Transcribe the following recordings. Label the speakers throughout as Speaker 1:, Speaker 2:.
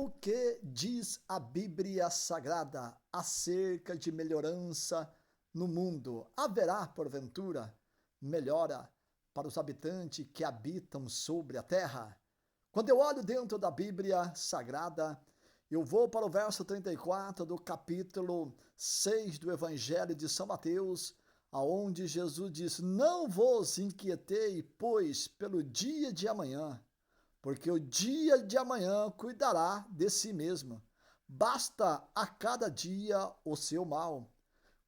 Speaker 1: O que diz a Bíblia Sagrada acerca de melhorança no mundo? Haverá, porventura, melhora para os habitantes que habitam sobre a terra? Quando eu olho dentro da Bíblia Sagrada, eu vou para o verso 34 do capítulo 6 do Evangelho de São Mateus, aonde Jesus diz: "Não vos inquietei, pois, pelo dia de amanhã, porque o dia de amanhã cuidará de si mesmo. Basta a cada dia o seu mal."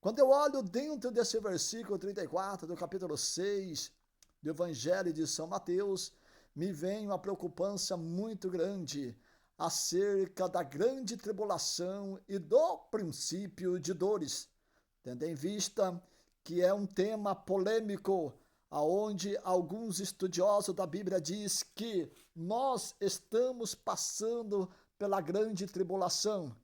Speaker 1: Quando eu olho dentro desse versículo 34 do capítulo 6 do Evangelho de São Mateus, me vem uma preocupância muito grande acerca da grande tribulação e do princípio de dores, tendo em vista que é um tema polêmico, aonde alguns estudiosos da Bíblia diz que nós estamos passando pela grande tribulação.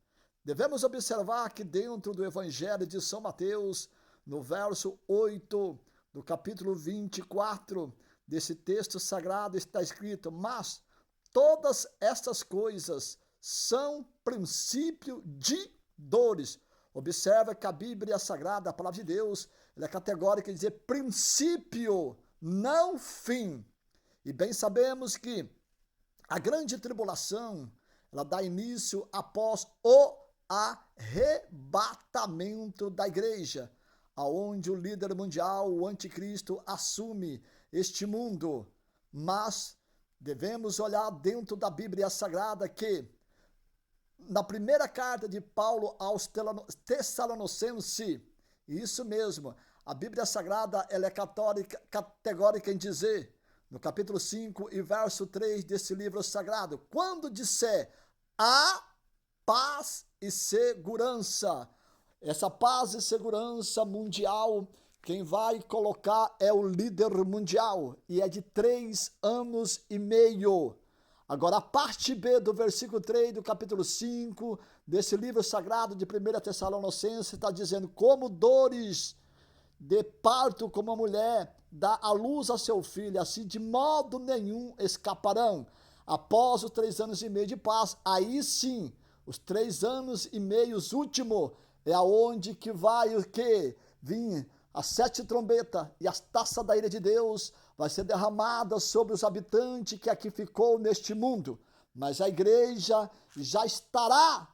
Speaker 1: Devemos observar que dentro do Evangelho de São Mateus, no verso 8 do capítulo 24 desse texto sagrado, está escrito: "Mas todas estas coisas são princípio de dores." Observa que a Bíblia Sagrada, a palavra de Deus, ela é categórica em dizer princípio, não fim. E bem sabemos que a grande tribulação, ela dá início após o arrebatamento da igreja, aonde o líder mundial, o anticristo, assume este mundo. Mas devemos olhar dentro da Bíblia Sagrada que na primeira carta de Paulo aos Tessalonicenses, isso mesmo, a Bíblia Sagrada ela é categórica em dizer, no capítulo 5 e verso 3 desse livro sagrado: "Quando disser a paz e segurança." Essa paz e segurança mundial, quem vai colocar é o líder mundial, e é de 3 anos e meio. Agora, a parte B do versículo 3 do capítulo 5 desse livro sagrado de 1 Tessalonicenses está dizendo: "Como dores de parto, como a mulher dá à luz a seu filho, assim de modo nenhum escaparão." Após os 3 anos e meio de paz, aí sim, os 3 anos e meio últimos, é aonde que vai o quê? Vir as 7 trombetas e as taças da ira de Deus vai ser derramada sobre os habitantes que aqui ficou neste mundo. Mas a igreja já estará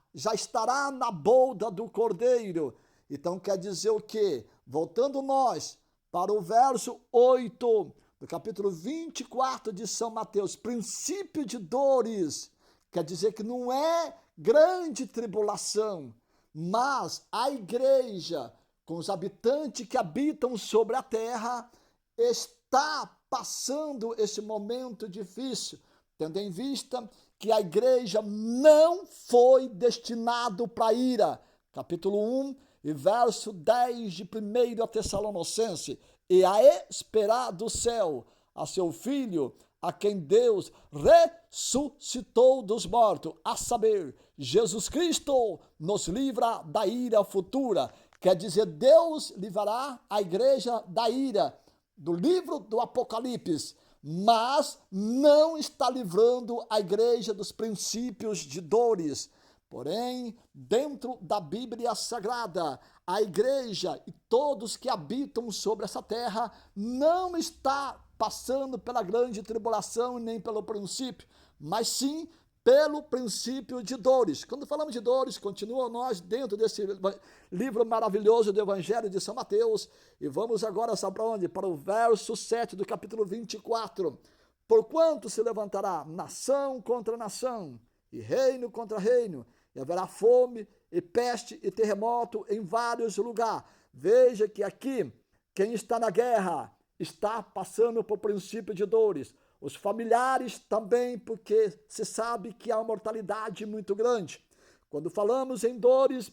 Speaker 1: na boda do Cordeiro. Então quer dizer o quê? Voltando nós para o verso 8 do capítulo 24 de São Mateus, princípio de dores, quer dizer que não é grande tribulação, mas a igreja, com os habitantes que habitam sobre a terra, está passando esse momento difícil, tendo em vista que a igreja não foi destinado para ira. Capítulo 1 e verso 10 de 1 Tessalonicenses: "E a esperar do céu a seu Filho, a quem Deus ressuscitou dos mortos, a saber, Jesus Cristo, nos livra da ira futura." Quer dizer, Deus livrará a igreja da ira, do livro do Apocalipse, mas não está livrando a igreja dos princípios de dores. Porém, dentro da Bíblia Sagrada, a igreja e todos que habitam sobre essa terra não está passando pela grande tribulação nem pelo princípio, mas sim pelo princípio de dores. Quando falamos de dores, continua nós dentro desse livro maravilhoso do Evangelho de São Mateus, e vamos agora, sabe para onde? Para o verso 7 do capítulo 24. "Porquanto se levantará nação contra nação, e reino contra reino, e haverá fome, e peste, e terremoto em vários lugares." Veja que aqui, quem está na guerra está passando por princípio de dores. Os familiares também, porque se sabe que há uma mortalidade muito grande. Quando falamos em dores,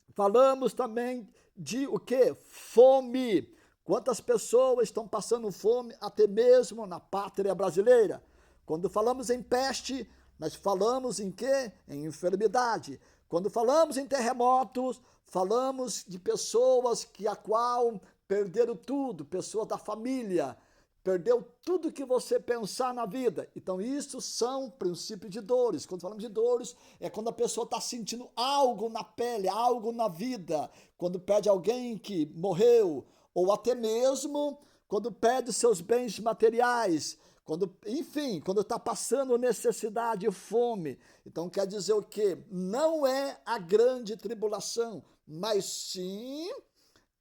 Speaker 1: falamos também de o quê? Fome. Quantas pessoas estão passando fome até mesmo na pátria brasileira? Quando falamos em peste, nós falamos em quê? Em enfermidade. Quando falamos em terremotos, falamos de pessoas a qual perderam tudo, pessoas da família, perdeu tudo que você pensar na vida. Então, isso são princípios de dores. Quando falamos de dores, é quando a pessoa está sentindo algo na pele, algo na vida. Quando perde alguém que morreu, ou até mesmo quando perde seus bens materiais, enfim, quando está passando necessidade e fome. Então, quer dizer o quê? Não é a grande tribulação, mas sim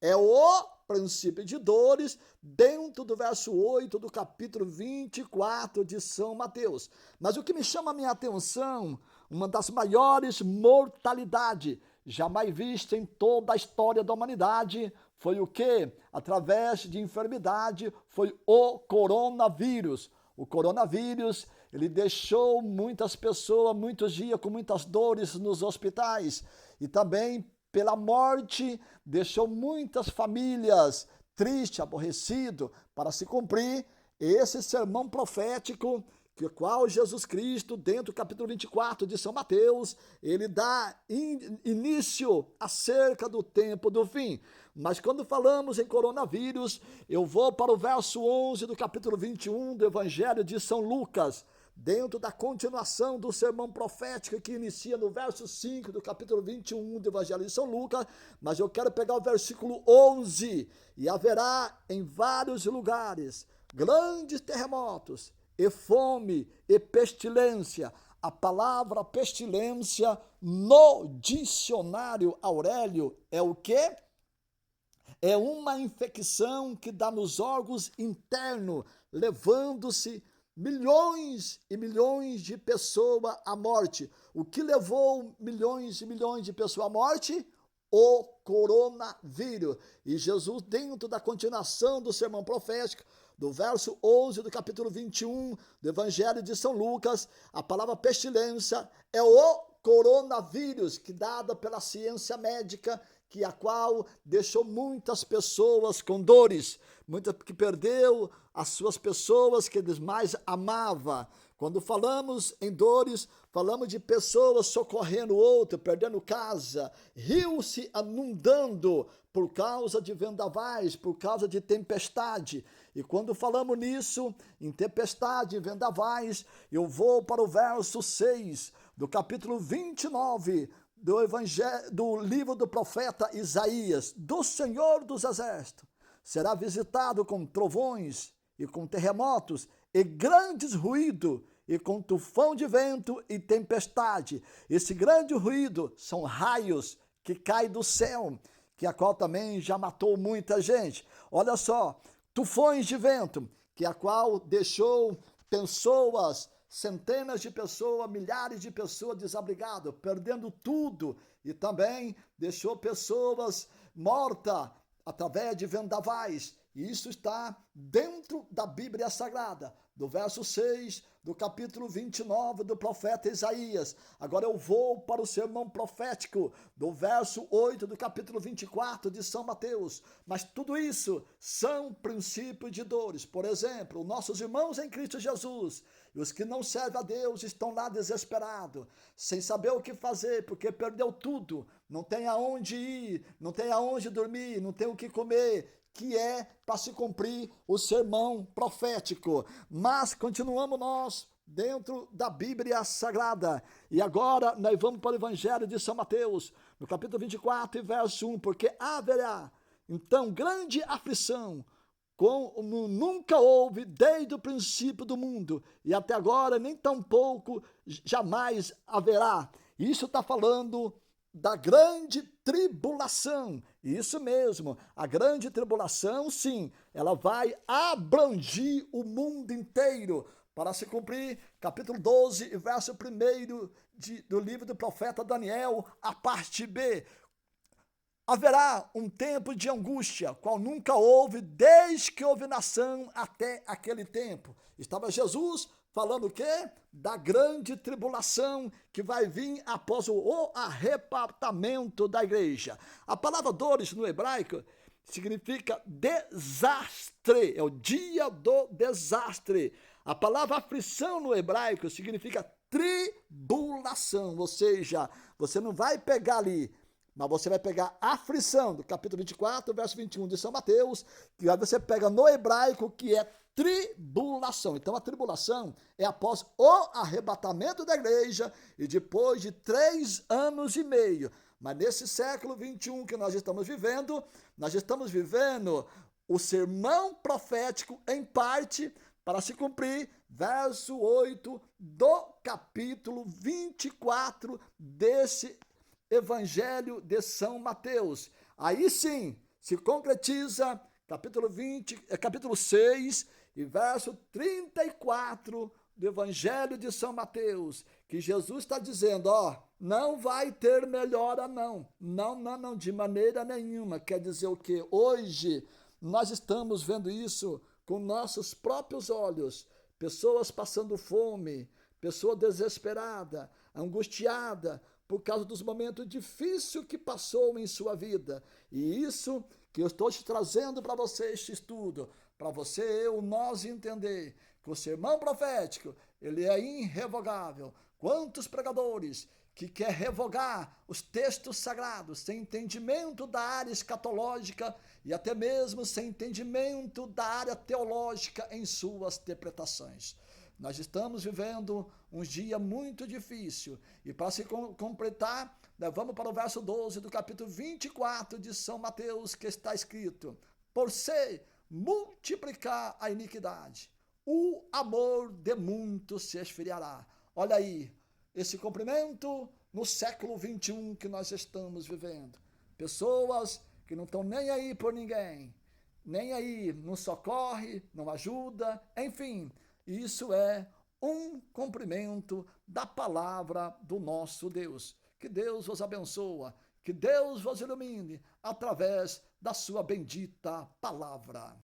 Speaker 1: é o princípio de dores dentro do verso 8 do capítulo 24 de São Mateus. Mas o que me chama a minha atenção, uma das maiores mortalidades jamais vista em toda a história da humanidade, foi o que? Através de enfermidade, foi o coronavírus. O coronavírus, ele deixou muitas pessoas, muitos dias com muitas dores nos hospitais. E também, pela morte, deixou muitas famílias tristes, aborrecidas, para se cumprir esse sermão profético, que qual Jesus Cristo, dentro do capítulo 24 de São Mateus, ele dá início acerca do tempo do fim. Mas quando falamos em coronavírus, eu vou para o verso 11 do capítulo 21 do Evangelho de São Lucas, dentro da continuação do sermão profético que inicia no verso 5 do capítulo 21 do Evangelho de São Lucas, mas eu quero pegar o versículo 11, e haverá em vários lugares grandes terremotos, e fome, e pestilência. A palavra pestilência no dicionário Aurélio é o quê? É uma infecção que dá nos órgãos internos, levando-se milhões e milhões de pessoas à morte. O que levou milhões e milhões de pessoas à morte? O coronavírus. E Jesus, dentro da continuação do sermão profético, do verso 11 do capítulo 21 do Evangelho de São Lucas, a palavra pestilência é o coronavírus, que dada pela ciência médica, que a qual deixou muitas pessoas com dores, muitas que perdeu as suas pessoas que eles mais amavam. Quando falamos em dores, falamos de pessoas socorrendo outro, perdendo casa, rios se inundando por causa de vendavais, por causa de tempestade. E quando falamos nisso, em tempestade, em vendavais, eu vou para o verso 6 do capítulo 29 do Evangelho, do livro do profeta Isaías. Do Senhor dos Exércitos será visitado com trovões e com terremotos e grandes ruídos, e com tufão de vento e tempestade. Esse grande ruído são raios que caem do céu, que a qual também já matou muita gente. Olha só, tufões de vento, que a qual deixou pessoas, centenas de pessoas, milhares de pessoas desabrigadas, perdendo tudo, e também deixou pessoas mortas através de vendavais. E isso está dentro da Bíblia Sagrada, do verso 6 do capítulo 29 do profeta Isaías. Agora eu vou para o sermão profético do verso 8 do capítulo 24 de São Mateus. Mas tudo isso são princípios de dores. Por exemplo, nossos irmãos em Cristo Jesus e os que não servem a Deus estão lá desesperados, sem saber o que fazer, porque perdeu tudo, não tem aonde ir, não tem aonde dormir, não tem o que comer, que é para se cumprir o sermão profético. Mas continuamos nós dentro da Bíblia Sagrada. E agora nós vamos para o Evangelho de São Mateus, no capítulo 24, verso 1, porque haverá então grande aflição, como nunca houve desde o princípio do mundo, e até agora nem tampouco jamais haverá. Isso está falando da grande tribulação. Isso mesmo, a grande tribulação, sim, ela vai abranger o mundo inteiro para se cumprir, capítulo 12, verso 1 do livro do profeta Daniel, a parte B. Haverá um tempo de angústia, qual nunca houve desde que houve nação até aquele tempo. Estava Jesus falando o quê? Da grande tribulação que vai vir após o arrebatamento da igreja. A palavra dores no hebraico significa desastre, é o dia do desastre. A palavra aflição no hebraico significa tribulação, ou seja, você não vai pegar ali, mas você vai pegar a aflição, do capítulo 24, verso 21 de São Mateus, que aí você pega no hebraico, que é tribulação. Então a tribulação é após o arrebatamento da igreja e depois de 3 anos e meio. Mas nesse século 21 que nós estamos vivendo o sermão profético em parte para se cumprir, verso 8 do capítulo 24 desse Evangelho de São Mateus. Aí sim se concretiza capítulo 6 e verso 34 do Evangelho de São Mateus, que Jesus está dizendo, não vai ter melhora não, não, de maneira nenhuma. Quer dizer o quê? Hoje nós estamos vendo isso com nossos próprios olhos, pessoas passando fome, pessoa desesperada, angustiada, por causa dos momentos difíceis que passou em sua vida. E isso que eu estou te trazendo para você este estudo, para você, nós entender que o sermão profético, ele é irrevogável. Quantos pregadores que quer revogar os textos sagrados, sem entendimento da área escatológica e até mesmo sem entendimento da área teológica em suas interpretações. Nós estamos vivendo um dia muito difícil e para se completar, vamos para o verso 12 do capítulo 24 de São Mateus, que está escrito: por se multiplicar a iniquidade, o amor de muitos se esfriará. Olha aí, esse cumprimento no século 21 que nós estamos vivendo. Pessoas que não estão nem aí por ninguém, nem aí, não socorre, não ajuda, enfim, isso é um cumprimento da palavra do nosso Deus. Que Deus vos abençoe, que Deus vos ilumine através da sua bendita palavra.